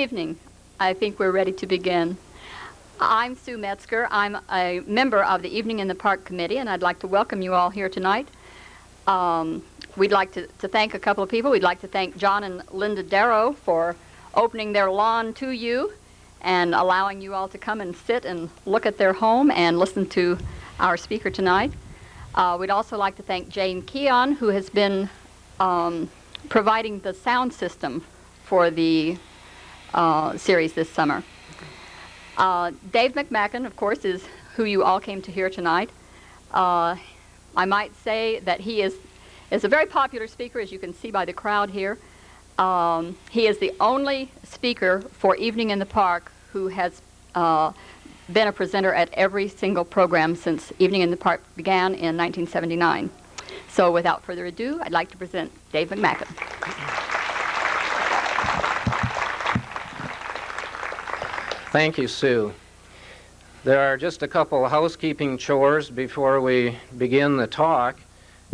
evening. I think we're ready to begin. I'm Sue Metzger. I'm a member of the Evening in the Park Committee, and I'd like to welcome you all here tonight. We'd like to thank a couple of people. We'd like to thank John and Linda Darrow for opening their lawn to you and allowing you all to come and sit and look at their home and listen to our speaker tonight. We'd also like to thank Jane Keon, who has been providing the sound system for the series this summer. Dave McMacken, of course, is who you all came to hear tonight. I might say that he is a very popular speaker, as you can see by the crowd here. He is the only speaker for Evening in the Park who has been a presenter at every single program since Evening in the Park began in 1979. So without further ado, I'd like to present Dave McMacken. Thank you, Sue. There are just a couple of housekeeping chores before we begin the talk,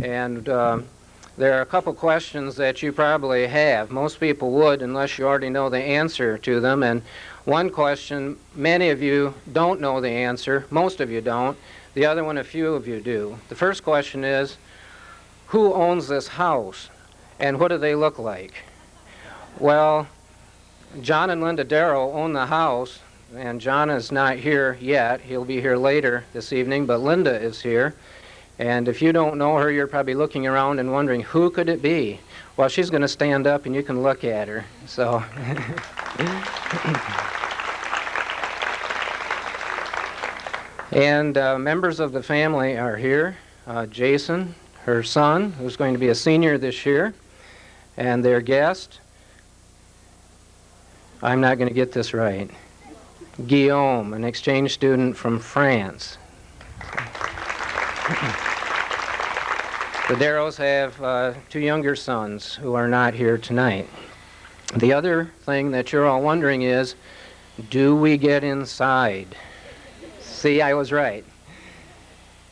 and there are a couple questions that you probably have. Most people would, unless you already know the answer to them, and one question, many of you don't know the answer, most of you don't. The other one, a few of you do. The first question is, who owns this house, and what do they look like? Well, John and Linda Darrow own the house, and John is not here yet. He'll be here later this evening, but Linda is here. And if you don't know her, you're probably looking around and wondering, who could it be? Well, she's going to stand up and you can look at her. So, and members of the family are here. Jason, her son, who's going to be a senior this year, and their guest, I'm not going to get this right, Guillaume, an exchange student from France. The Darrows have two younger sons who are not here tonight. The other thing that you're all wondering is, do we get inside? See, I was right.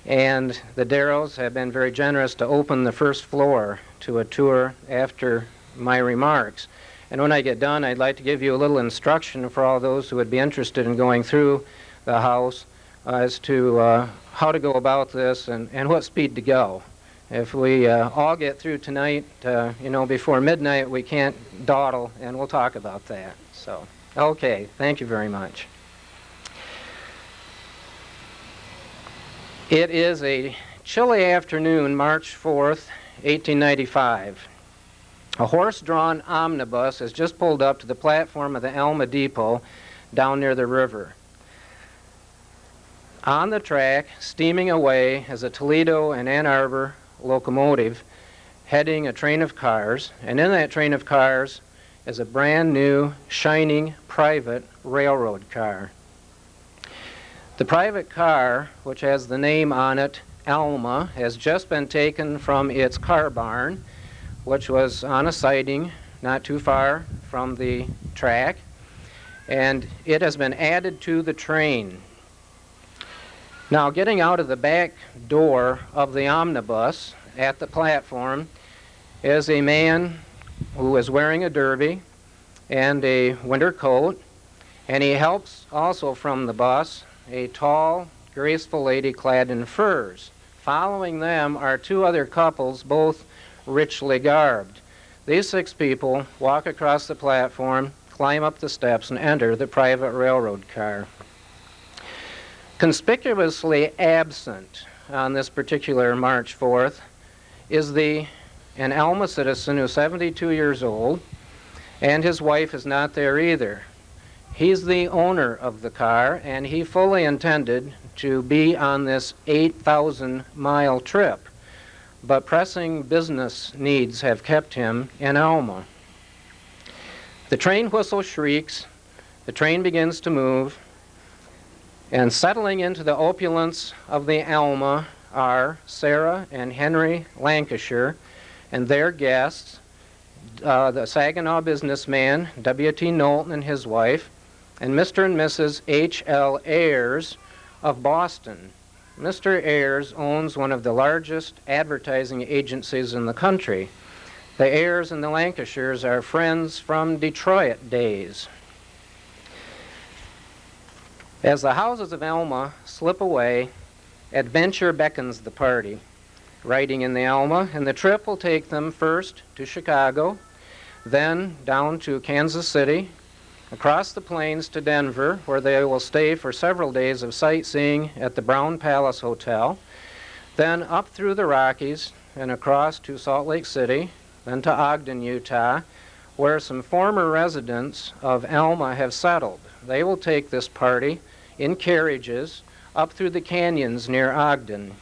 And the Darrows have been very generous to open the first floor to a tour after my remarks. And when I get done, I'd like to give you a little instruction for all those who would be interested in going through the house as to how to go about this and what speed to go. If we all get through tonight, before midnight, we can't dawdle, and we'll talk about that. So, okay, thank you very much. It is a chilly afternoon, March 4th, 1895. A horse-drawn omnibus has just pulled up to the platform of the Alma depot down near the river. On the track, steaming away, is a Toledo and Ann Arbor locomotive heading a train of cars, and in that train of cars is a brand new, shining, private railroad car. The private car, which has the name on it, Alma, has just been taken from its car barn, which was on a siding not too far from the track, and it has been added to the train. Now, getting out of the back door of the omnibus at the platform is a man who is wearing a derby and a winter coat, and he helps also from the bus a tall, graceful lady clad in furs. Following them are two other couples, both richly garbed. These 6 people walk across the platform, climb up the steps, and enter the private railroad car. Conspicuously absent on this particular March 4th is an Alma citizen who's 72 years old, and his wife is not there either. He's the owner of the car, and he fully intended to be on this 8,000-mile trip, but pressing business needs have kept him in Alma. The train whistle shrieks, the train begins to move, and settling into the opulence of the Alma are Sarah and Henry Lancashire and their guests, the Saginaw businessman, W.T. Knowlton and his wife, and Mr. and Mrs. H.L. Ayers of Boston. Mr. Ayers owns one of the largest advertising agencies in the country. The Ayers and the Lancashires are friends from Detroit days. As the houses of Alma slip away, adventure beckons the party. Riding in the Alma, and the trip will take them first to Chicago, then down to Kansas City, across the plains to Denver, where they will stay for several days of sightseeing at the Brown Palace Hotel, then up through the Rockies and across to Salt Lake City, then to Ogden, Utah, where some former residents of Alma have settled. They will take this party in carriages up through the canyons near Ogden.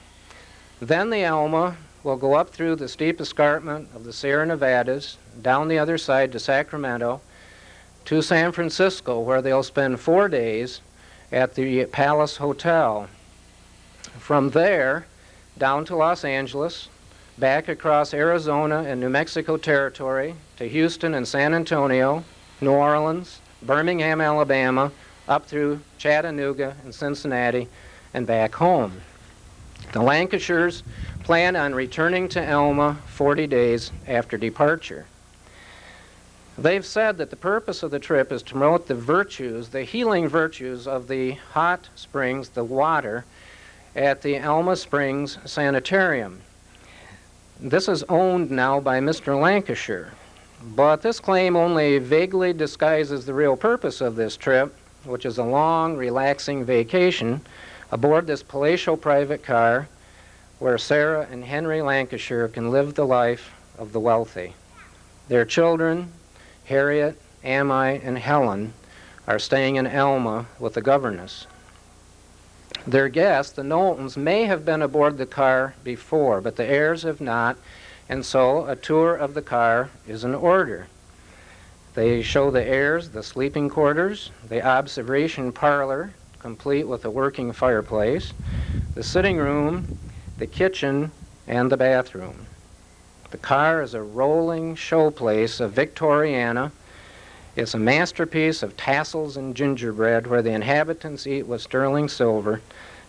Then the Alma will go up through the steep escarpment of the Sierra Nevadas, down the other side to Sacramento, to San Francisco, where they'll spend 4 days at the Palace Hotel. From there, down to Los Angeles, back across Arizona and New Mexico territory, to Houston and San Antonio, New Orleans, Birmingham, Alabama, up through Chattanooga and Cincinnati, and back home. The Lancashires plan on returning to Alma 40 days after departure. They've said that the purpose of the trip is to promote the virtues, the healing virtues of the hot springs, the water, at the Alma Springs Sanitarium. This is owned now by Mr. Lancashire, but this claim only vaguely disguises the real purpose of this trip, which is a long, relaxing vacation aboard this palatial private car where Sarah and Henry Lancashire can live the life of the wealthy. Their children, Harriet, Ami, and Helen, are staying in Alma with the governess. Their guests, the Knowltons, may have been aboard the car before, but the heirs have not, and so a tour of the car is in order. They show the heirs the sleeping quarters, the observation parlor, complete with a working fireplace, the sitting room, the kitchen, and the bathroom. The car is a rolling showplace of Victoriana. It's a masterpiece of tassels and gingerbread where the inhabitants eat with sterling silver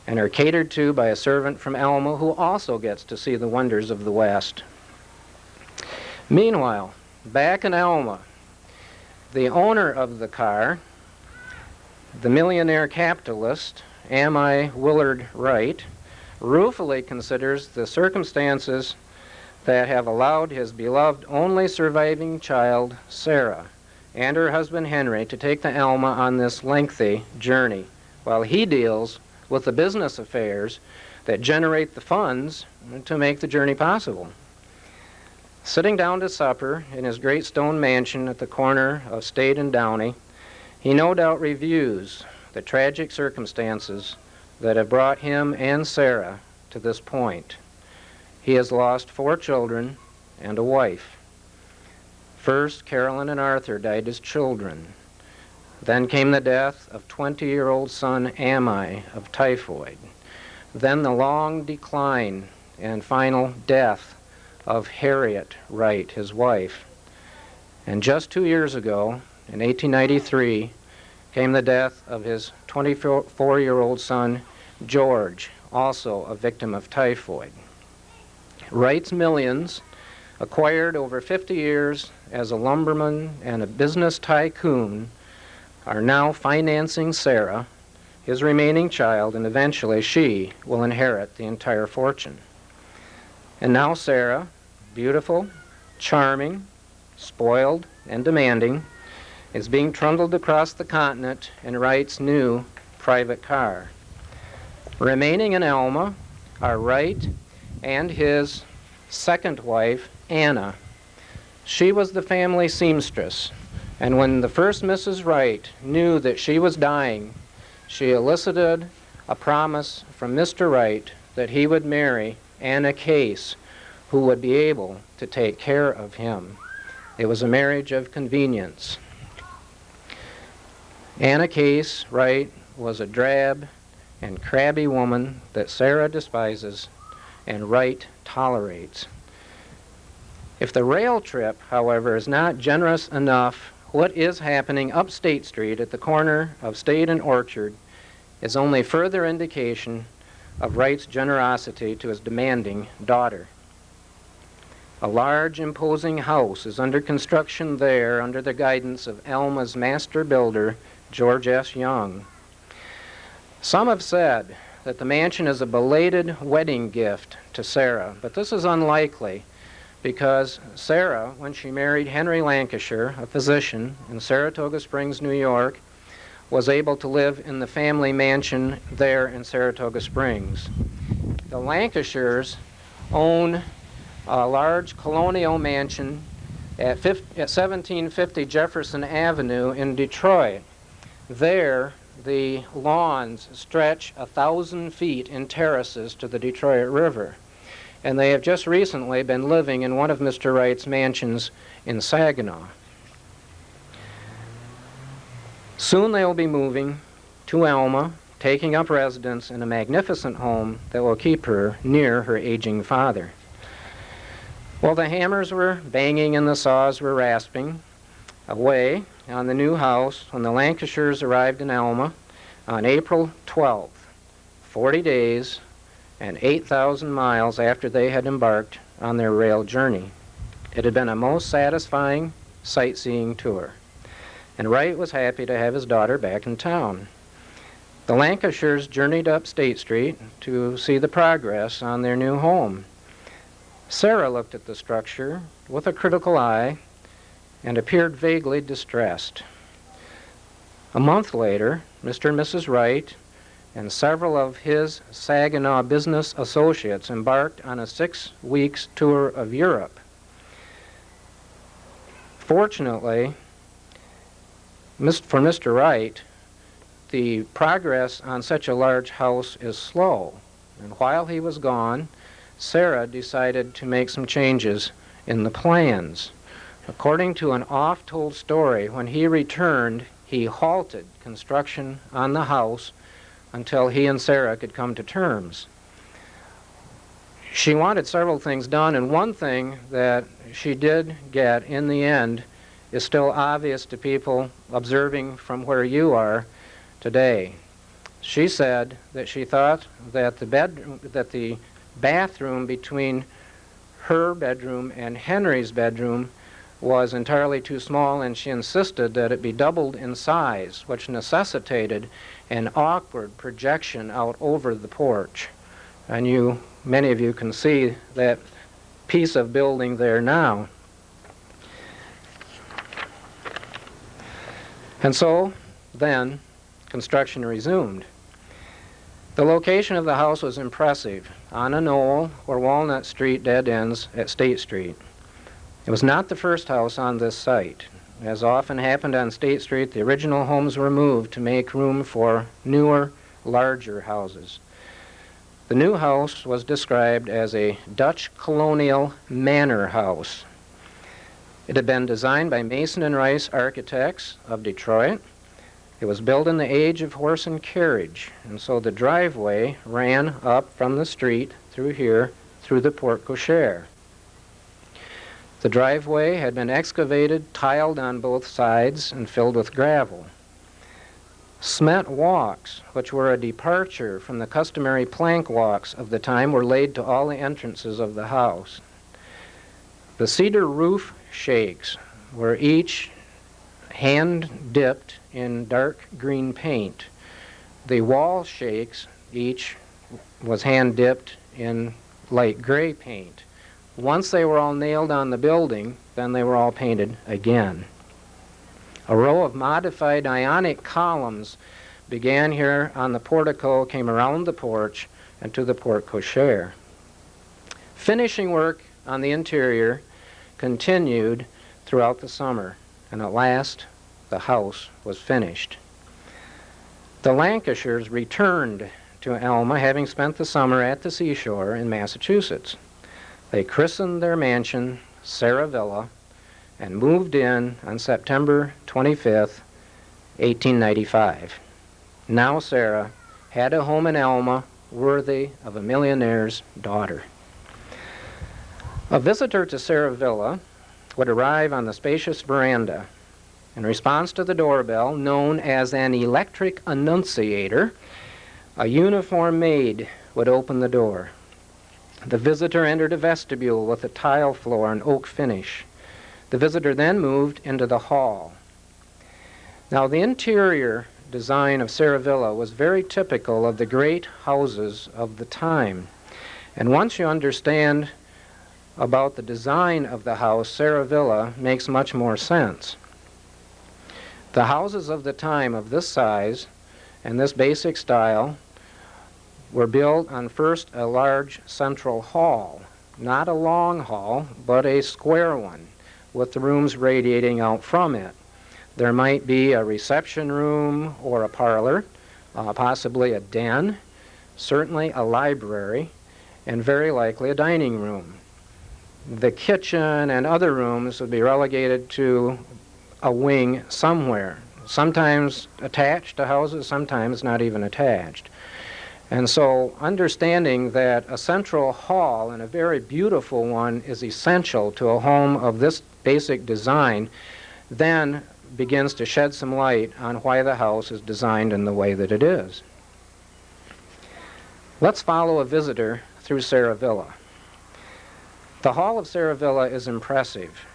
and are catered to by a servant from Alma who also gets to see the wonders of the West. Meanwhile, back in Alma, the owner of the car, the millionaire capitalist, Ami Willard Wright, ruefully considers the circumstances that have allowed his beloved only surviving child, Sarah, and her husband Henry to take the Alma on this lengthy journey, while he deals with the business affairs that generate the funds to make the journey possible. Sitting down to supper in his great stone mansion at the corner of State and Downey, he no doubt reviews the tragic circumstances that have brought him and Sarah to this point. He has lost 4 children and a wife. First, Carolyn and Arthur died as children. Then came the death of 20-year-old son Ami of typhoid. Then the long decline and final death of Harriet Wright, his wife. And just 2 years ago, in 1893, came the death of his 24-year-old son George, also a victim of typhoid. Wright's millions, acquired over 50 years as a lumberman and a business tycoon, are now financing Sarah, his remaining child, and eventually she will inherit the entire fortune. And now Sarah, beautiful, charming, spoiled, and demanding, is being trundled across the continent in Wright's new private car. Remaining in Alma are Wright and his second wife, Anna. She was the family seamstress, and when the first Mrs. Wright knew that she was dying, she elicited a promise from Mr. Wright that he would marry Anna Case, who would be able to take care of him. It was a marriage of convenience. Anna Case Wright was a drab and crabby woman that Sarah despises and Wright tolerates. If the rail trip, however, is not generous enough, what is happening up State Street at the corner of State and Orchard is only further indication of Wright's generosity to his demanding daughter. A large, imposing house is under construction there under the guidance of Alma's master builder, George S. Young. Some have said that the mansion is a belated wedding gift to Sarah, but this is unlikely because Sarah, when she married Henry Lancashire, a physician in Saratoga Springs, New York, was able to live in the family mansion there in Saratoga Springs. The Lancashires own a large colonial mansion at 1750 Jefferson Avenue in Detroit. There, the lawns stretch 1,000 feet in terraces to the Detroit River. And they have just recently been living in one of Mr. Wright's mansions in Saginaw. Soon they will be moving to Alma, taking up residence in a magnificent home that will keep her near her aging father. Well, the hammers were banging and the saws were rasping away on the new house when the Lancashires arrived in Alma on April 12th, 40 days and 8,000 miles after they had embarked on their rail journey. It had been a most satisfying sightseeing tour, and Wright was happy to have his daughter back in town. The Lancashires journeyed up State Street to see the progress on their new home. Sarah looked at the structure with a critical eye and appeared vaguely distressed. A month later, Mr. and Mrs. Wright and several of his Saginaw business associates embarked on a 6-week tour of Europe. Fortunately, for Mr. Wright, the progress on such a large house is slow, and while he was gone, Sarah decided to make some changes in the plans. According to an oft-told story, when he returned, he halted construction on the house until he and Sarah could come to terms. She wanted several things done, and one thing that she did get in the end is still obvious to people observing from where you are today. She said that she thought that the bathroom between her bedroom and Henry's bedroom was entirely too small, and she insisted that it be doubled in size, which necessitated an awkward projection out over the porch. And many of you can see that piece of building there now. And so then construction resumed. The location of the house was impressive, on a knoll where Walnut Street dead ends at State Street. It was not the first house on this site. As often happened on State Street, the original homes were moved to make room for newer, larger houses. The new house was described as a Dutch colonial manor house. It had been designed by Mason and Rice Architects of Detroit. It was built in the age of horse and carriage, and so the driveway ran up from the street through here, through the porte cochere. The driveway had been excavated, tiled on both sides, and filled with gravel. Cement walks, which were a departure from the customary plank walks of the time, were laid to all the entrances of the house. The cedar roof shakes were each hand-dipped in dark green paint. The wall shakes each was hand-dipped in light gray paint. Once they were all nailed on the building, then they were all painted again. A row of modified ionic columns began here on the portico, came around the porch, and to the porte cochere. Finishing work on the interior continued throughout the summer, and at last the house was finished. The Lancashires returned to Alma, having spent the summer at the seashore in Massachusetts. They christened their mansion Saravilla and moved in on September 25th, 1895. Now Sarah had a home in Alma worthy of a millionaire's daughter. A visitor to Saravilla would arrive on the spacious veranda. In response to the doorbell, known as an electric annunciator, a uniformed maid would open the door. The visitor entered a vestibule with a tile floor and oak finish. The visitor then moved into the hall. Now, the interior design of Saravilla was very typical of the great houses of the time. And once you understand about the design of the house, Saravilla makes much more sense. The houses of the time of this size and this basic style were built on first a large central hall, not a long hall, but a square one, with the rooms radiating out from it. There might be a reception room or a parlor, possibly a den, certainly a library, and very likely a dining room. The kitchen and other rooms would be relegated to a wing somewhere, sometimes attached to houses, sometimes not even attached. And so understanding that a central hall, and a very beautiful one, is essential to a home of this basic design, then begins to shed some light on why the house is designed in the way that it is. Let's follow a visitor through Saravilla. The hall of Saravilla is impressive.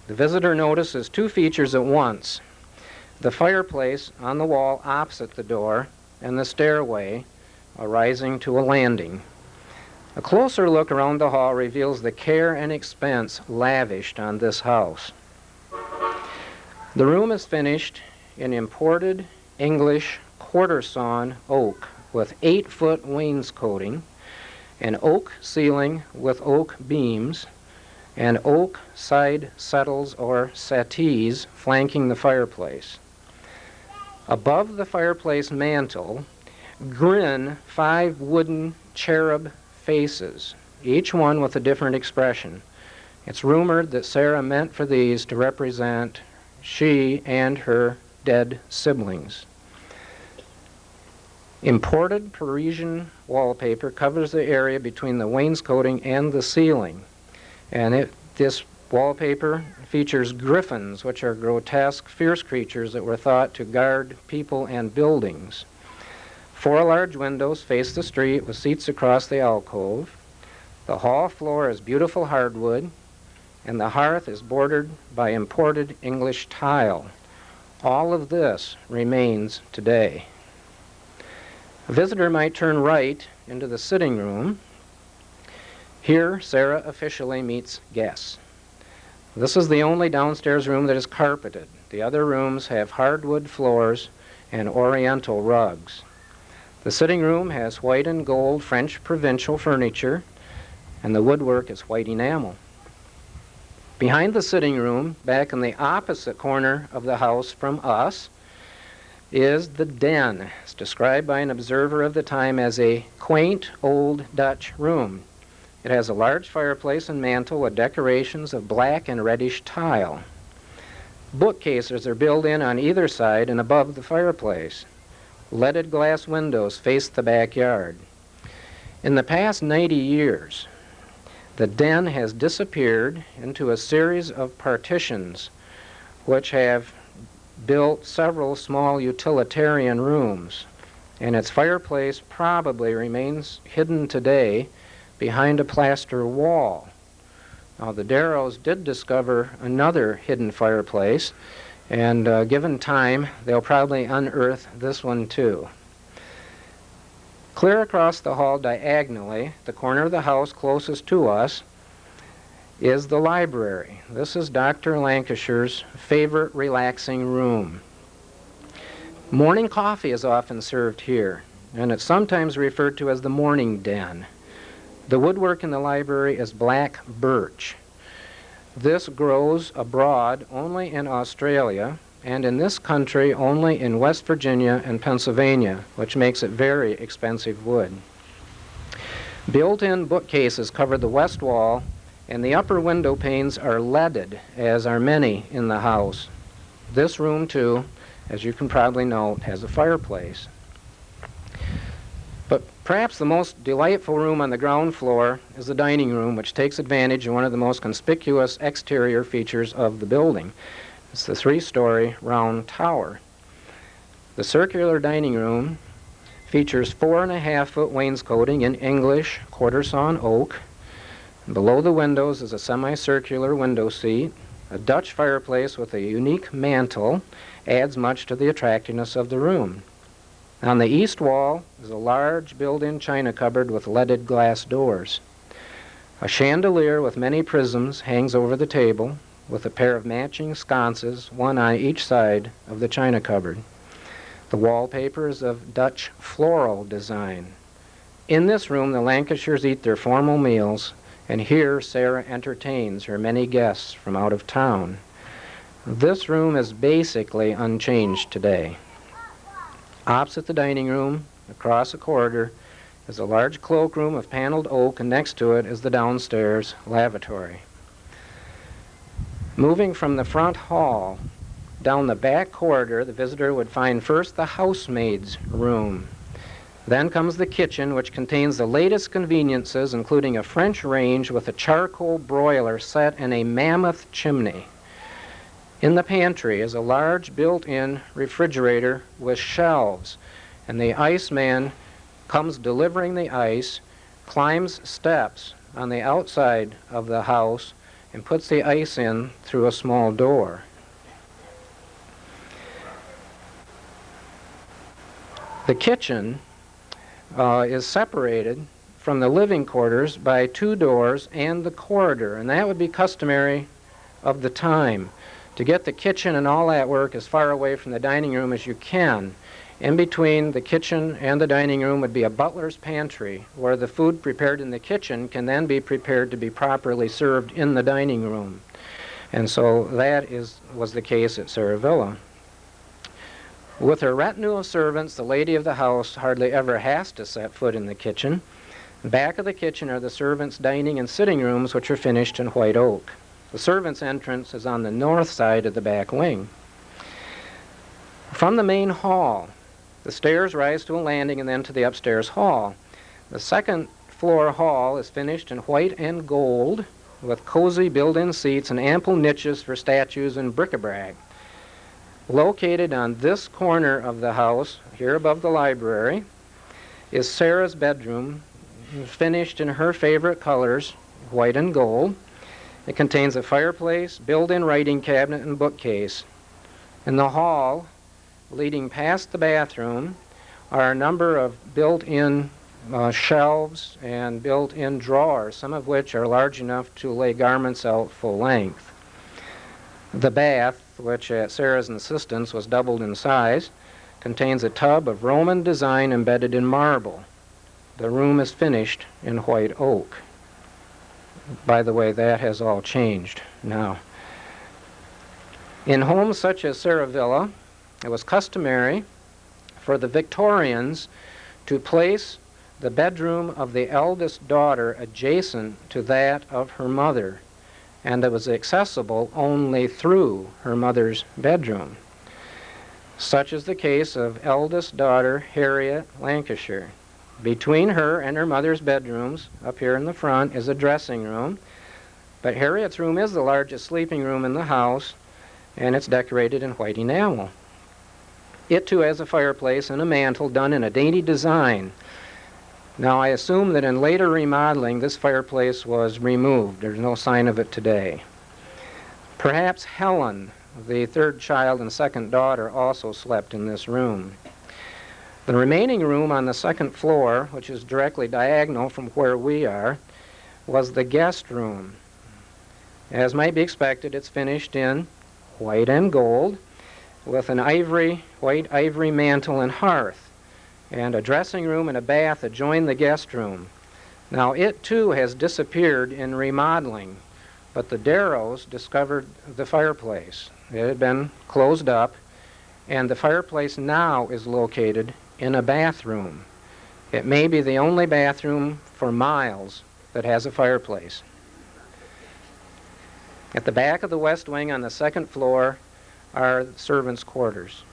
The visitor notices two features at once: the fireplace on the wall opposite the door and the stairway rising to a landing. A closer look around the hall reveals the care and expense lavished on this house. The room is finished in imported English quarter-sawn oak with 8-foot wainscoting, an oak ceiling with oak beams, and oak side settles or settees flanking the fireplace. Above the fireplace mantel grin 5 wooden cherub faces, each one with a different expression. It's rumored that Sarah meant for these to represent she and her dead siblings. Imported Parisian wallpaper covers the area between the wainscoting and the ceiling. And this wallpaper features griffins, which are grotesque, fierce creatures that were thought to guard people and buildings. 4 large windows face the street with seats across the alcove. The hall floor is beautiful hardwood, and the hearth is bordered by imported English tile. All of this remains today. A visitor might turn right into the sitting room. Here, Sarah officially meets guests. This is the only downstairs room that is carpeted. The other rooms have hardwood floors and oriental rugs. The sitting room has white and gold French provincial furniture, and the woodwork is white enamel. Behind the sitting room, back in the opposite corner of the house from us, is the den. It's described by an observer of the time as a quaint old Dutch room. It has a large fireplace and mantel with decorations of black and reddish tile. Bookcases are built in on either side and above the fireplace. Leaded glass windows face the backyard. In the past 90 years, the den has disappeared into a series of partitions which have built several small utilitarian rooms, and its fireplace probably remains hidden today behind a plaster wall. Now, the Darrows did discover another hidden fireplace, and given time, they'll probably unearth this one too. Clear across the hall diagonally, the corner of the house closest to us, is the library. This is Dr. Lancashire's favorite relaxing room. Morning coffee is often served here, and it's sometimes referred to as the morning den. The woodwork in the library is black birch. This grows abroad only in Australia, and in this country only in West Virginia and Pennsylvania, which makes it very expensive wood. Built-in bookcases cover the west wall, and the upper window panes are leaded, as are many in the house. This room, too, as you can probably note, has a fireplace. But perhaps the most delightful room on the ground floor is the dining room, which takes advantage of one of the most conspicuous exterior features of the building. It's the 3-story round tower. The circular dining room features 4.5-foot wainscoting in English quarter-sawn oak. Below the windows is a semicircular window seat, A Dutch fireplace with a unique mantel adds much to the attractiveness of the room. On the east wall is a large built-in china cupboard with leaded glass doors. A chandelier with many prisms hangs over the table, with a pair of matching sconces, one on each side of the china cupboard. The wallpaper is of Dutch floral design. In this room, the Lancashires eat their formal meals, and here Sarah entertains her many guests from out of town. This room is basically unchanged today. Opposite the dining room, across a corridor, is a large cloakroom of paneled oak, and next to it is the downstairs lavatory. Moving from the front hall down the back corridor, the visitor would find first the housemaid's room. Then comes the kitchen, which contains the latest conveniences, including a French range with a charcoal broiler set in a mammoth chimney. In the pantry is a large built-in refrigerator with shelves, and the iceman comes delivering the ice, climbs steps on the outside of the house, and puts the ice in through a small door. The kitchen is separated from the living quarters by 2 doors and the corridor, and that would be customary of the time, to get the kitchen and all that work as far away from the dining room as you can. In between the kitchen and the dining room would be a butler's pantry, where the food prepared in the kitchen can then be prepared to be properly served in the dining room. And so that was the case at Saravilla. With her retinue of servants, the lady of the house hardly ever has to set foot in the kitchen. Back of the kitchen are the servants' dining and sitting rooms, which are finished in white oak. The servants' entrance is on the north side of the back wing. From the main hall, the stairs rise to a landing and then to the upstairs hall. The second floor hall is finished in white and gold, with cozy built-in seats and ample niches for statues and bric-a-brac. Located on this corner of the house, here above the library, is Sarah's bedroom, finished in her favorite colors, white and gold. It contains a fireplace, built-in writing cabinet, and bookcase. In the hall, leading past the bathroom, are a number of built-in shelves and built-in drawers, some of which are large enough to lay garments out full length. The bath, which at Sarah's insistence was doubled in size, contains a tub of Roman design embedded in marble. The room is finished in white oak. By the way, that has all changed now. In homes such as Saravilla, it was customary for the Victorians to place the bedroom of the eldest daughter adjacent to that of her mother, and it was accessible only through her mother's bedroom. Such is the case of eldest daughter Harriet Lancashire. Between her and her mother's bedrooms, up here in the front, is a dressing room, but Harriet's room is the largest sleeping room in the house, and it's decorated in white enamel. It too has a fireplace and a mantel done in a dainty design. Now, I assume that in later remodeling, this fireplace was removed. There's no sign of it today. Perhaps Helen, the third child and second daughter, also slept in this room. The remaining room on the second floor, which is directly diagonal from where we are, was the guest room. As might be expected, it's finished in white and gold, with an white ivory mantel and hearth, and a dressing room and a bath adjoin the guest room. Now, it too has disappeared in remodeling, but the Darrows discovered the fireplace. It had been closed up, and the fireplace now is located in a bathroom. It may be the only bathroom for miles that has a fireplace. At the back of the west wing on the second floor are servants' quarters.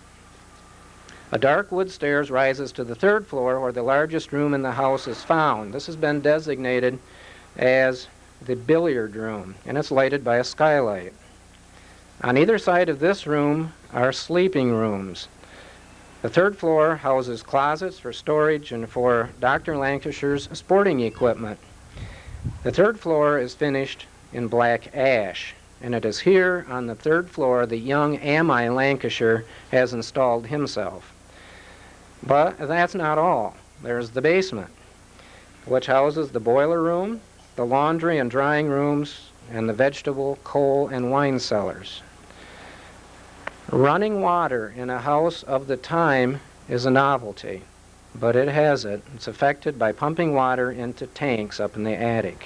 A dark wood stairs rises to the third floor, where the largest room in the house is found. This has been designated as the billiard room, and it's lighted by a skylight. On either side of this room are sleeping rooms. The third floor houses closets for storage and for Dr. Lancashire's sporting equipment. The third floor is finished in black ash, and it is here on the third floor that young MI Lancashire has installed himself. But that's not all. There's the basement, which houses the boiler room, the laundry and drying rooms, and the vegetable, coal, and wine cellars. Running water in a house of the time is a novelty, but it has it. It's affected by pumping water into tanks up in the attic.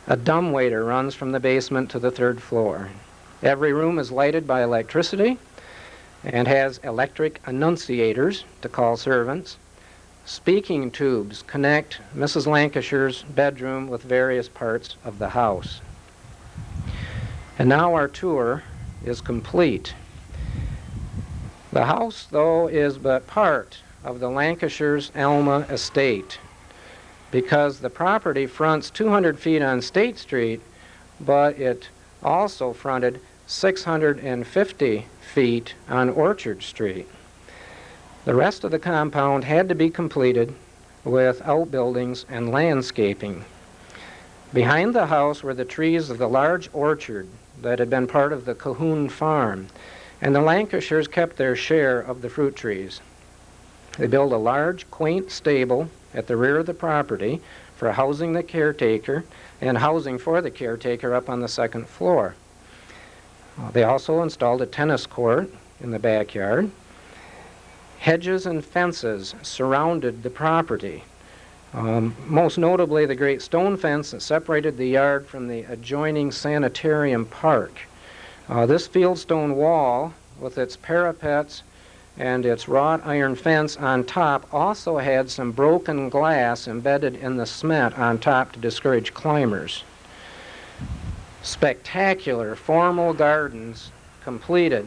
A dumbwaiter runs from the basement to the third floor. Every room is lighted by electricity and has electric annunciators to call servants. Speaking tubes connect Mrs. Lancashire's bedroom with various parts of the house. And now our tour is complete. The house, though, is but part of the Lancashire's Alma estate, because the property fronts 200 feet on State Street, but it also fronted 650 feet on Orchard Street. The rest of the compound had to be completed with outbuildings and landscaping. Behind the house were the trees of the large orchard that had been part of the Cahoon farm, and the Lancashires kept their share of the fruit trees. They built a large, quaint stable at the rear of the property for housing the caretaker and housing for the caretaker up on the second floor. They also installed a tennis court in the backyard. Hedges and fences surrounded the property. Most notably, the great stone fence that separated the yard from the adjoining sanitarium park. This fieldstone wall, with its parapets and its wrought iron fence on top, also had some broken glass embedded in the cement on top to discourage climbers. Spectacular formal gardens completed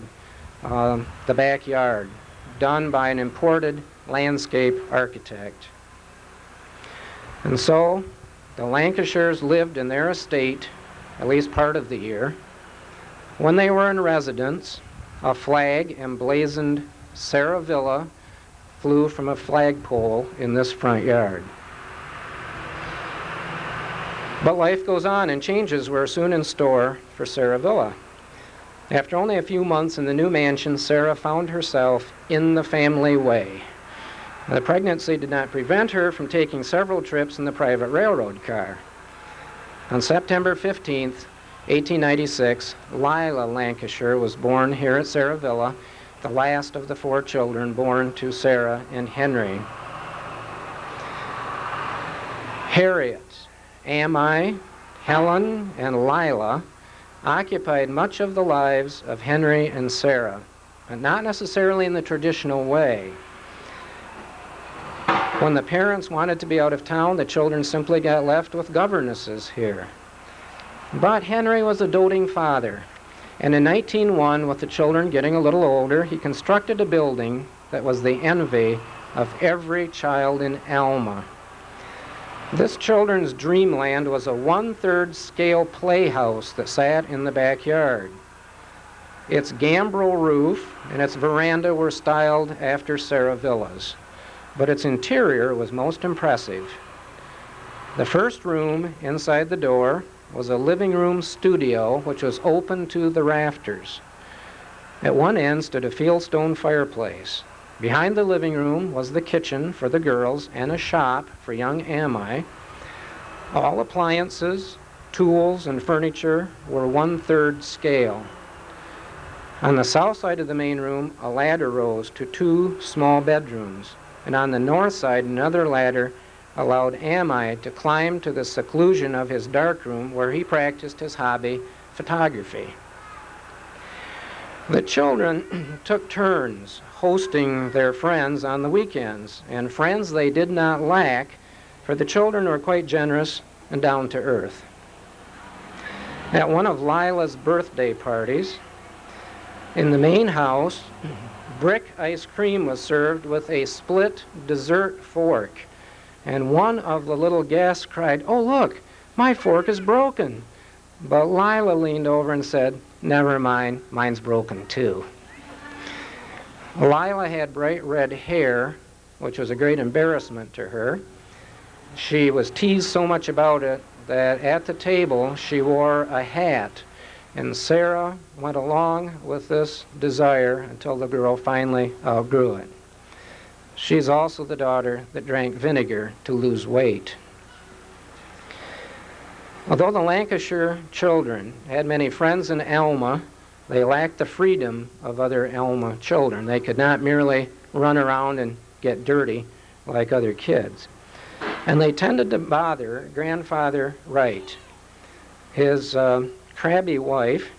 the backyard, done by an imported landscape architect. And so the Lancashires lived in their estate at least part of the year. When they were in residence, a flag emblazoned Saravilla flew from a flagpole in this front yard. But life goes on, and changes were soon in store for Saravilla. After only a few months in the new mansion, Sarah found herself in the family way. The pregnancy did not prevent her from taking several trips in the private railroad car. On September 15th, 1896, Lila Lancashire was born here at Saravilla, the last of the 4 children born to Sarah and Henry. Harriet, MI, Helen, and Lila occupied much of the lives of Henry and Sarah, but not necessarily in the traditional way. When the parents wanted to be out of town, the children simply got left with governesses here. But Henry was a doting father, and in 1901, with the children getting a little older, he constructed a building that was the envy of every child in Alma. This children's dreamland was a 1/3 scale playhouse that sat in the backyard. Its gambrel roof and its veranda were styled after Saravilla's, but its interior was most impressive. The first room inside the door was a living room studio which was open to the rafters. At one end stood a fieldstone fireplace. Behind the living room was the kitchen for the girls and a shop for young MI. All appliances, tools, and furniture were 1/3 scale. On the south side of the main room, a ladder rose to 2 small bedrooms, and on the north side, another ladder allowed MI to climb to the seclusion of his darkroom where he practiced his hobby, photography. The children took turns hosting their friends on the weekends, and friends they did not lack, for the children were quite generous and down to earth. At one of Lila's birthday parties, in the main house, brick ice cream was served with a split dessert fork, and one of the little guests cried, "Oh, look, my fork is broken." But Lila leaned over and said, "Never mind, mine's broken too." Lila had bright red hair, which was a great embarrassment to her. She was teased so much about it that at the table she wore a hat, And Sarah went along with this desire until the girl finally outgrew it. She's also the daughter that drank vinegar to lose weight. Although the Lancashire children had many friends in Alma, they lacked the freedom of other Alma children. They could not merely run around and get dirty like other kids. And they tended to bother Grandfather Wright. His crabby wife,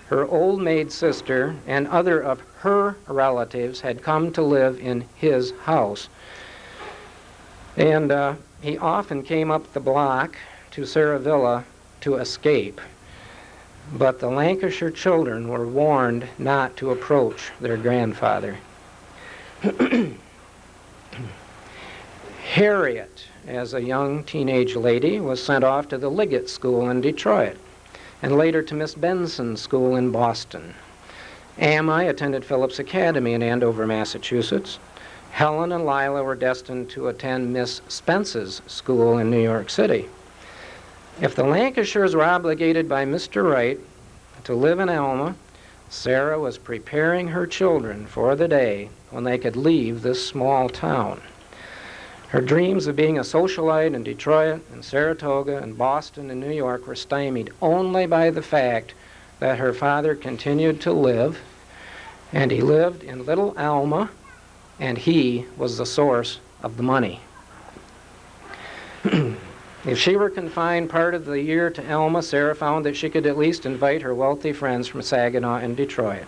her old maid sister, and other of her relatives had come to live in his house. And he often came up the block to Saravilla to escape. But the Lancashire children were warned not to approach their grandfather. Harriet, as a young teenage lady, was sent off to the Liggett School in Detroit, and later to Miss Benson's school in Boston. Alma attended Phillips Academy in Andover, Massachusetts. Helen and Lila were destined to attend Miss Spence's school in New York City. If the Lancashires were obligated by Mr. Wright to live in Alma, Sarah was preparing her children for the day when they could leave this small town. Her dreams of being a socialite in Detroit and Saratoga and Boston and New York were stymied only by the fact that her father continued to live, and he lived in Little Alma, and he was the source of the money. If she were confined part of the year to Alma, Sarah found that she could at least invite her wealthy friends from Saginaw and Detroit.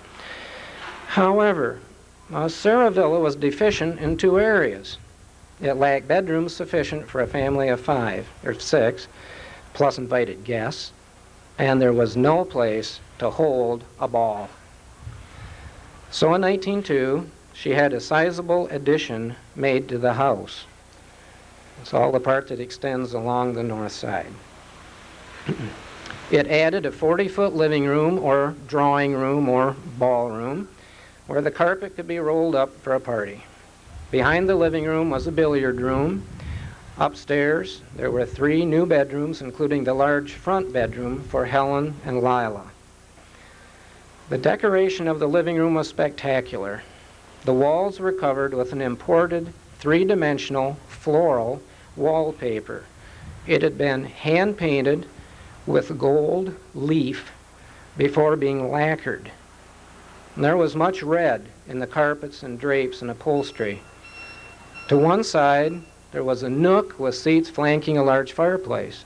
However, Saravilla was deficient in two areas. It lacked bedrooms sufficient for a family of 5 or 6, plus invited guests, and there was no place to hold a ball. So in 1902, she had a sizable addition made to the house. It's all the part that extends along the north side. It added a 40-foot living room or drawing room or ballroom where the carpet could be rolled up for a party. Behind the living room was a billiard room. Upstairs, there were 3 new bedrooms, including the large front bedroom for Helen and Lila. The decoration of the living room was spectacular. The walls were covered with an imported 3-dimensional floral wallpaper. It had been hand-painted with gold leaf before being lacquered. And there was much red in the carpets and drapes and upholstery. To one side, there was a nook with seats flanking a large fireplace.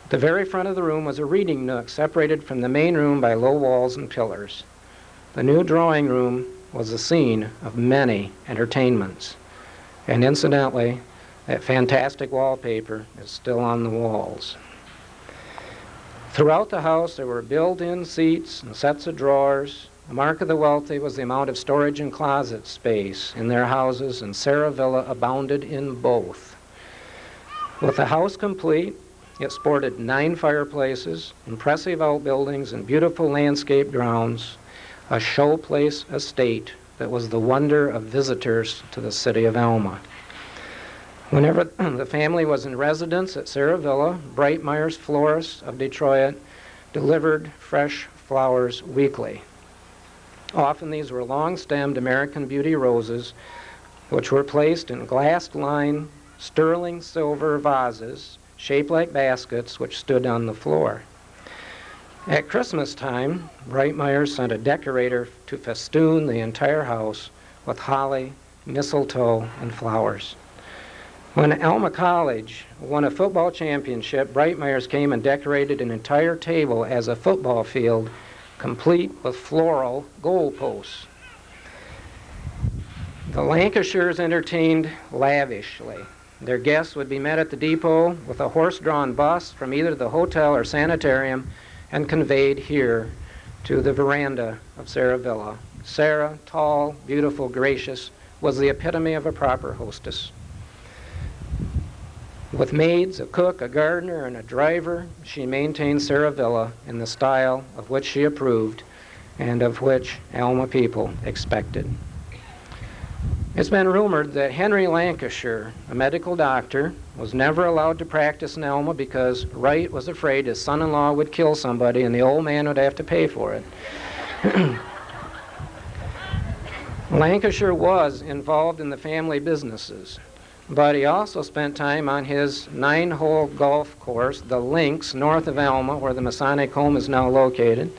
At the very front of the room was a reading nook separated from the main room by low walls and pillars. The new drawing room was the scene of many entertainments. And incidentally, that fantastic wallpaper is still on the walls. Throughout the house, there were built-in seats and sets of drawers. A mark of the wealthy was the amount of storage and closet space in their houses, and Saravilla abounded in both. With the house complete, it sported 9 fireplaces, impressive outbuildings, and beautiful landscape grounds, a showplace estate that was the wonder of visitors to the city of Alma. Whenever the family was in residence at Saravilla, Brightmeyer's florist of Detroit delivered fresh flowers weekly. Often these were long-stemmed American Beauty roses, which were placed in glass-lined sterling silver vases shaped like baskets, which stood on the floor. At Christmas time, Brightmeyer sent a decorator to festoon the entire house with holly, mistletoe, and flowers. When Alma College won a football championship, Brightmeyers came and decorated an entire table as a football field, complete with floral goalposts. The Lancashires entertained lavishly. Their guests would be met at the depot with a horse-drawn bus from either the hotel or sanitarium and conveyed here to the veranda of Saravilla. Sarah, tall, beautiful, gracious, was the epitome of a proper hostess. With maids, a cook, a gardener, and a driver, she maintained Saravilla in the style of which she approved and of which Alma people expected. It's been rumored that Henry Lancashire, a medical doctor, was never allowed to practice in Alma because Wright was afraid his son-in-law would kill somebody and the old man would have to pay for it. Lancashire was involved in the family businesses, but he also spent time on his 9-hole golf course, the Links, north of Alma, where the Masonic home is now located.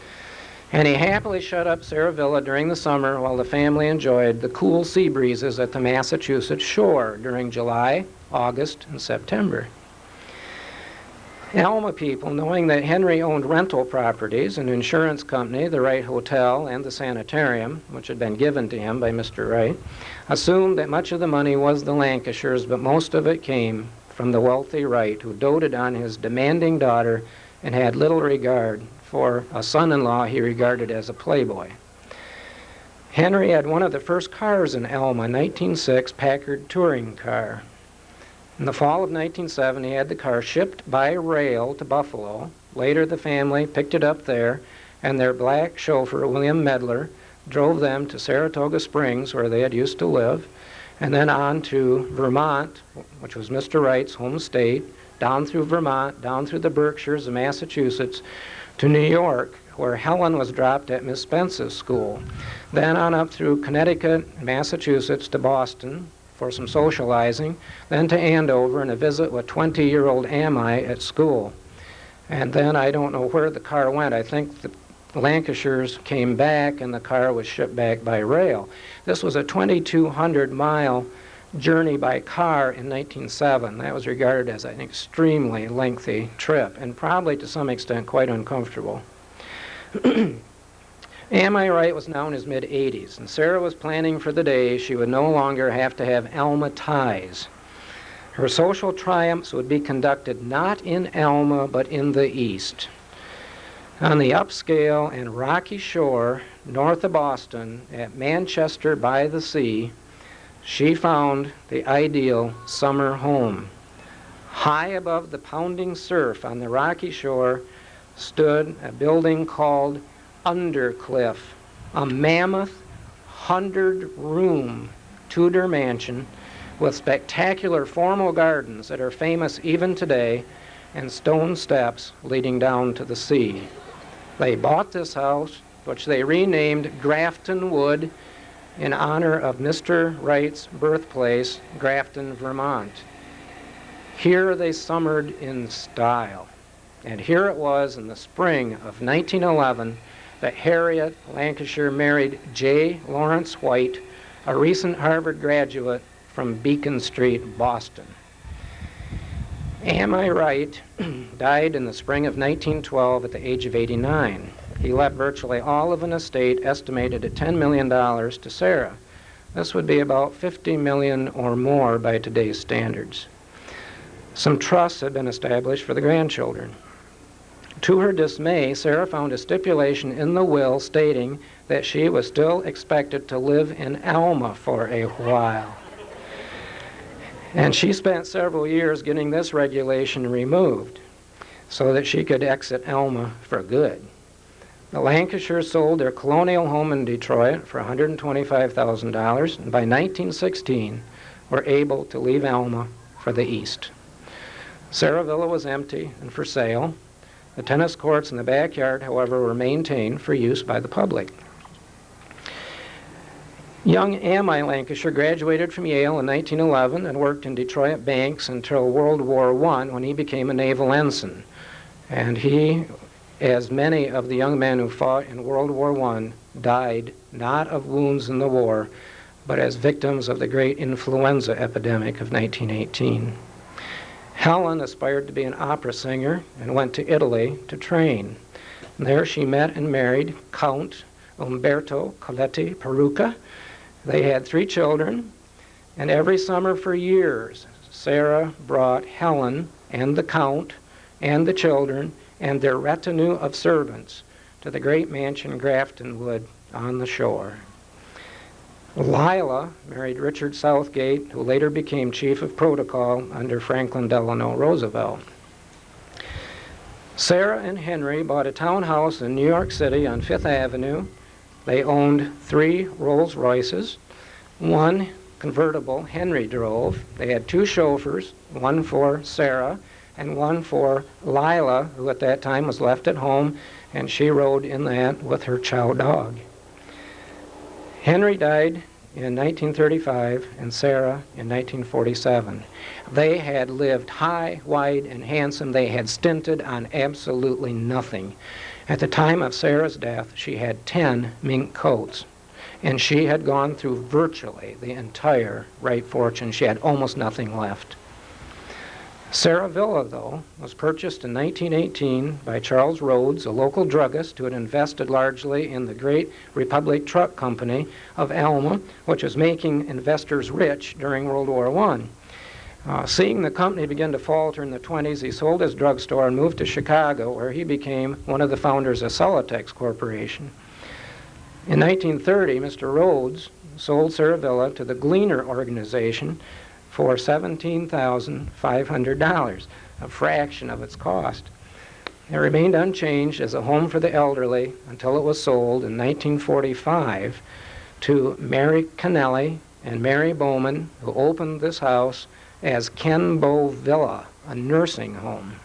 And he happily shut up Saravilla during the summer while the family enjoyed the cool sea breezes at the Massachusetts shore during July, August, and September. Alma people, knowing that Henry owned rental properties, an insurance company, the Wright Hotel, and the sanitarium, which had been given to him by Mr. Wright, assumed that much of the money was the Lancashires, but most of it came from the wealthy Wright, who doted on his demanding daughter and had little regard for a son-in-law he regarded as a playboy. Henry had one of the first cars in Alma, a 1906 Packard touring car. In the fall of 1907, he had the car shipped by rail to Buffalo. Later, the family picked it up there, and their black chauffeur, William Medler, drove them to Saratoga Springs, where they had used to live, and then on to Vermont, which was Mr. Wright's home state, down through Vermont, down through the Berkshires of Massachusetts, to New York, where Helen was dropped at Miss Spence's school. Then on up through Connecticut, Massachusetts, to Boston for some socializing, then to Andover and a visit with 20-year-old MI at school. And then I don't know where the car went. I think the Lancashires came back and the car was shipped back by rail. This was a 2,200-mile journey by car in 1907. That was regarded as an extremely lengthy trip and probably to some extent quite uncomfortable. A.M.I. Wright was now in his mid-80s, and Sarah was planning for the day she would no longer have to have Alma ties. Her social triumphs would be conducted not in Alma, but in the East. On the upscale and rocky shore north of Boston, at Manchester by the Sea, she found the ideal summer home. High above the pounding surf on the rocky shore stood a building called Undercliff, a mammoth 100-room Tudor mansion with spectacular formal gardens that are famous even today and stone steps leading down to the sea. They bought this house, which they renamed Grafton Wood, in honor of Mr. Wright's birthplace, Grafton, Vermont. Here they summered in style. And here it was in the spring of 1911 that Harriet Lancashire married J. Lawrence White, a recent Harvard graduate from Beacon Street, Boston. A.M.I. Wright died in the spring of 1912 at the age of 89. He left virtually all of an estate estimated at $10 million to Sarah. This would be about $50 million or more by today's standards. Some trusts had been established for the grandchildren. To her dismay, Sarah found a stipulation in the will stating that she was still expected to live in Alma for a while. And she spent several years getting this regulation removed so that she could exit Alma for good. The Lancashires sold their colonial home in Detroit for $125,000, and by 1916 were able to leave Alma for the East. Saravilla was empty and for sale. The tennis courts in the backyard, however, were maintained for use by the public. Young A.M.I. Lancashire graduated from Yale in 1911 and worked in Detroit banks until World War I, when he became a naval ensign. And he, as many of the young men who fought in World War I, died not of wounds in the war, but as victims of the great influenza epidemic of 1918. Helen aspired to be an opera singer and went to Italy to train. There she met and married Count Umberto Coletti Peruca. They had 3 children, and every summer for years, Sarah brought Helen and the Count and the children and their retinue of servants to the great mansion Grafton Wood on the shore. Lila married Richard Southgate, who later became chief of protocol under Franklin Delano Roosevelt. Sarah and Henry bought a townhouse in New York City on Fifth Avenue. They owned 3 Rolls Royces, one convertible Henry drove. They had two chauffeurs, one for Sarah and one for Lila, who at that time was left at home, and she rode in that with her chow dog. Henry died in 1935 and Sarah in 1947. They had lived high, wide, and handsome. They had stinted on absolutely nothing. At the time of Sarah's death, she had 10 mink coats, and she had gone through virtually the entire right fortune. She had almost nothing left. Saravilla, though, was purchased in 1918 by Charles Rhodes, a local druggist who had invested largely in the great Republic Truck Company of Alma, which was making investors rich during World War I. Seeing the company begin to falter in the 20s, he sold his drugstore and moved to Chicago, where he became one of the founders of Celotex Corporation. In 1930, Mr. Rhodes sold Saravilla to the Gleaner organization for $17,500, a fraction of its cost. It remained unchanged as a home for the elderly until it was sold in 1945 to Mary Kennelly and Mary Bowman, who opened this house as Kenbow Villa, a nursing home.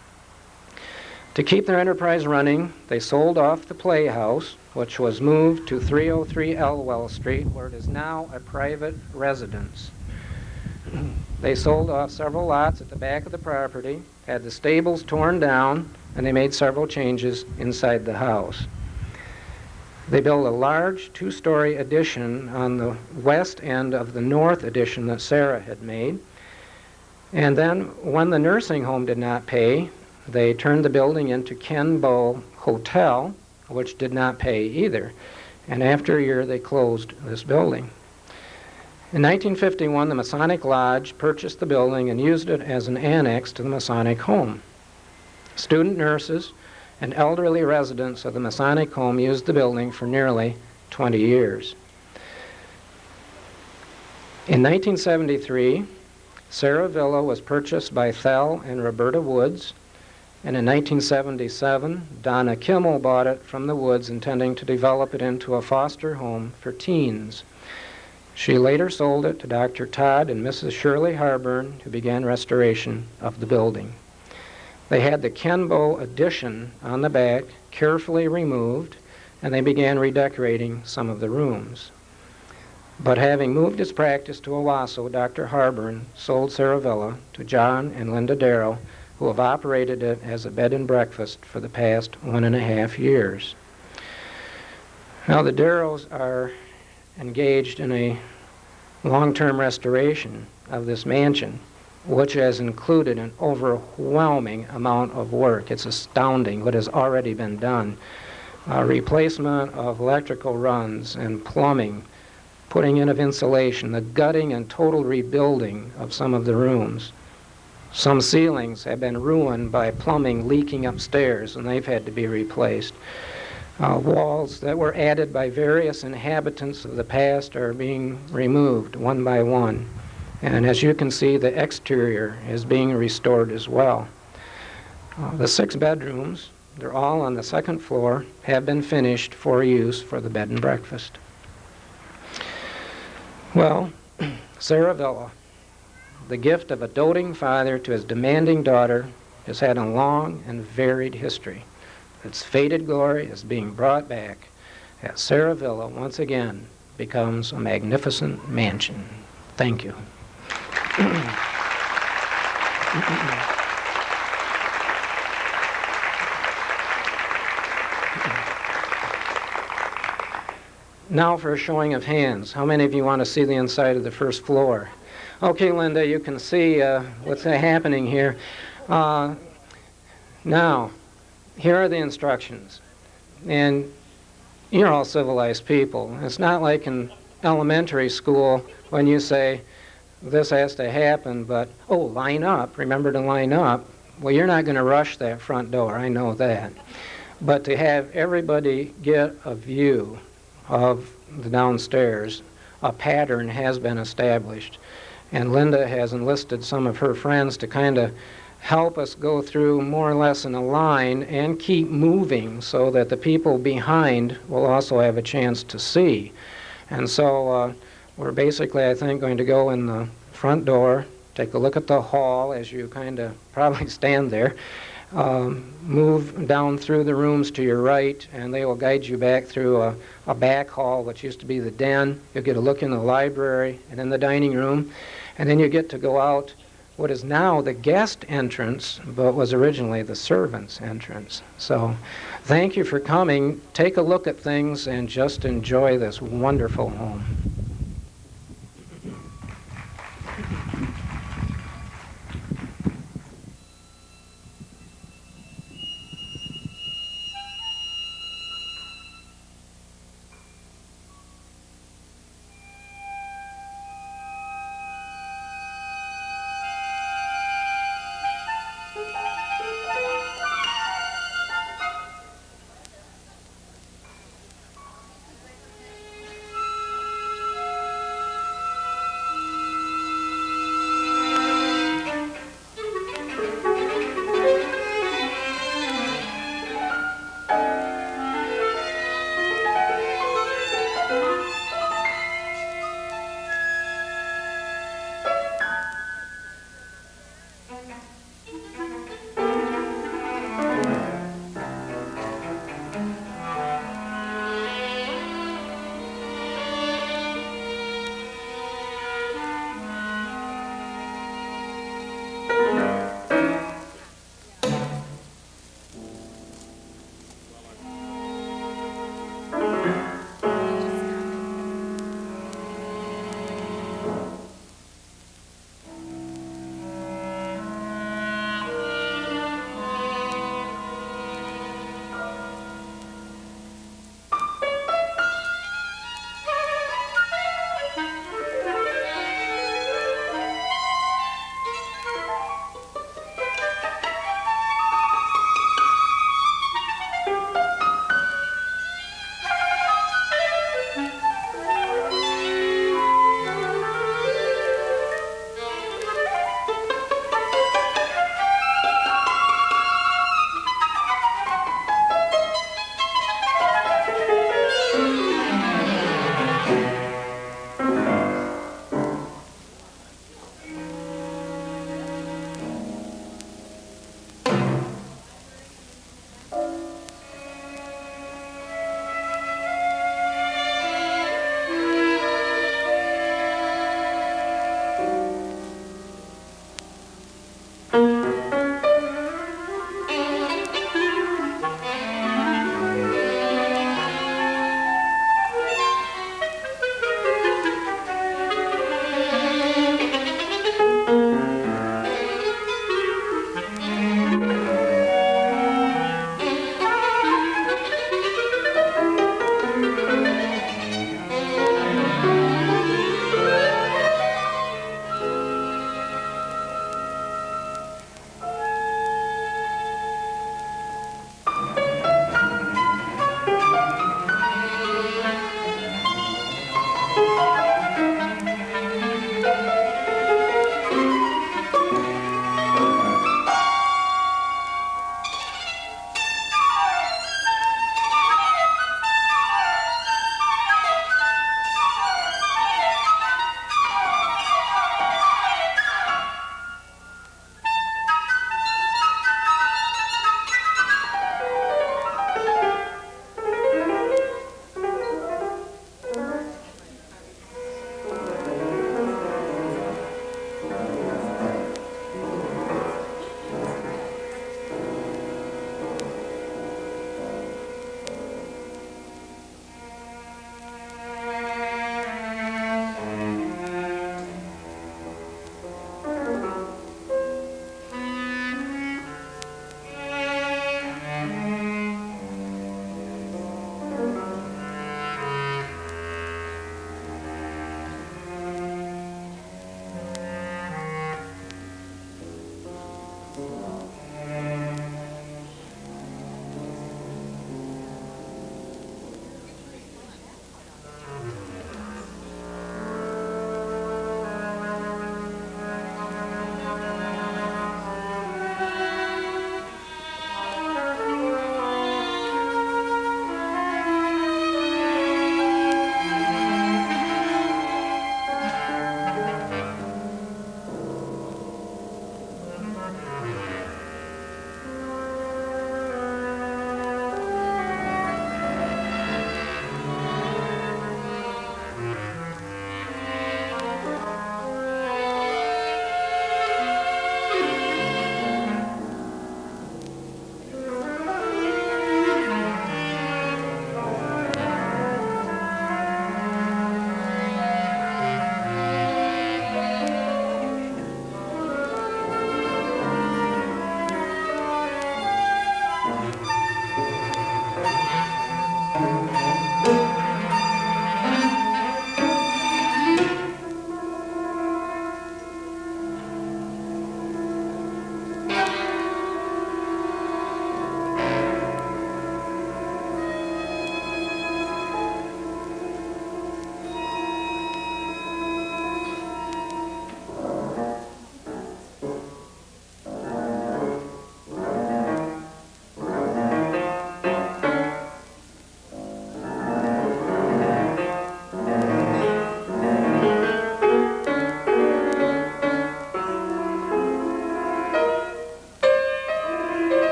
To keep their enterprise running, they sold off the playhouse, which was moved to 303 Elwell Street, where it is now a private residence. They sold off several lots at the back of the property, had the stables torn down, and they made several changes inside the house. They built a large two-story addition on the west end of the north addition that Sarah had made. And then when the nursing home did not pay, they turned the building into Kenbow Hotel, which did not pay either. And after a year, they closed this building. In 1951, the Masonic Lodge purchased the building and used it as an annex to the Masonic home. Student nurses and elderly residents of the Masonic home used the building for nearly 20 years. In 1973, Saravilla was purchased by Thel and Roberta Woods, and in 1977, Donna Kimmel bought it from the Woods, intending to develop it into a foster home for teens. She later sold it to Dr. Todd and Mrs. Shirley Harburn, who began restoration of the building. They had the Kenbow addition on the back carefully removed, and they began redecorating some of the rooms. But having moved his practice to Owasso, Dr. Harburn sold Saravilla to John and Linda Darrow, who have operated it as a bed and breakfast for the past 1.5 years. Now, the Darrows are engaged in a long-term restoration of this mansion, which has included an overwhelming amount of work. It's astounding what has already been done. Replacement of electrical runs and plumbing, putting in of insulation, the gutting and total rebuilding of some of the rooms. Some ceilings have been ruined by plumbing leaking upstairs, and they've had to be replaced. Walls that were added by various inhabitants of the past are being removed one by one. And as you can see, the exterior is being restored as well. The 6 bedrooms, they're all on the second floor, have been finished for use for the bed and breakfast. Well, Saravilla, the gift of a doting father to his demanding daughter, has had a long and varied history. Its faded glory is being brought back as Saravilla once again becomes a magnificent mansion. Thank you. Now for a showing of hands. How many of you want to see the inside of the first floor? Okay, Linda, you can see what's happening here. Now, here are the instructions. And you're all civilized people. It's not like in elementary school when you say, this has to happen, but, oh, line up, remember to line up. Well, you're not going to rush that front door, I know that. But to have everybody get a view of the downstairs, a pattern has been established. And Linda has enlisted some of her friends to kind of help us go through more or less in a line and keep moving so that the people behind will also have a chance to see. And so We're basically, I think, going to go in the front door, take a look at the hall as you kind of probably stand there, move down through the rooms to your right, and they will guide you back through a back hall, which used to be the den. You'll get a look in the library and in the dining room, and then you get to go out what is now the guest entrance, but was originally the servants' entrance. So thank you for coming. Take a look at things and just enjoy this wonderful home.